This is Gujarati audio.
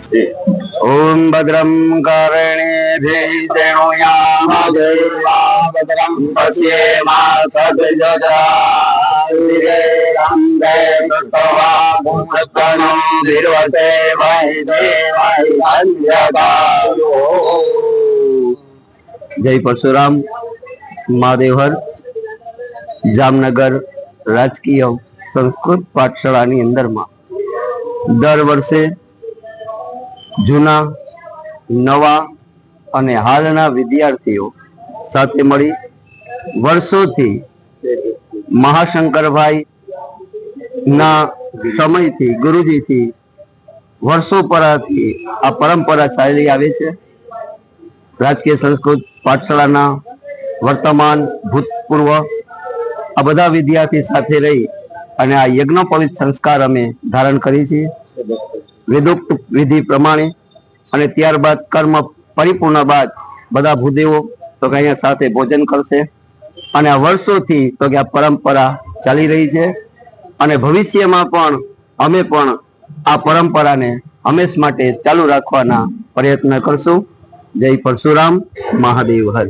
ओम भद्रं कर्णेभिः शृणुयामदेवा भद्रं पश्येमासभिर्यजत्राभिर्येरं देवत्वा भूमस्तनं धीर्वते वै देवैरन्यदायो। जय परशुराम। महादेवहर जामनगर राजकीय संस्कृत पाठशाळाની અંદરમાં દર વર્ષે જૂના નવા અને હાલના વિદ્યાર્થીઓ સાથે મળી વર્ષોથી મહાશંકરભાઈ ના સમયથી ગુરુજીથી વર્ષો પરાથી આ પરંપરા ચાલી આવે છે। રાજકીય સંસ્કૃત પાઠશાળાના વર્તમાન ભૂતપૂર્વ આ બધા વિદ્યાર્થી સાથે રહી અને આ યજ્ઞોપવિત સંસ્કાર અમે ધારણ કરી છીએ વેદોક્ત વિધિ પ્રમાણે। અને ત્યારબાદ કર્મ પરિપૂર્ણ બાદ બધા ભૂદેવો તો કે અહીંયા સાથે ભોજન કરશે અને આ વર્ષોથી તો કે આ પરંપરા ચાલી રહી છે અને ભવિષ્યમાં પણ અમે પણ આ પરંપરાને હંમેશ માટે ચાલુ રાખવાના પ્રયત્ન કરશું। જય પરશુરામ। મહાદેવ હર।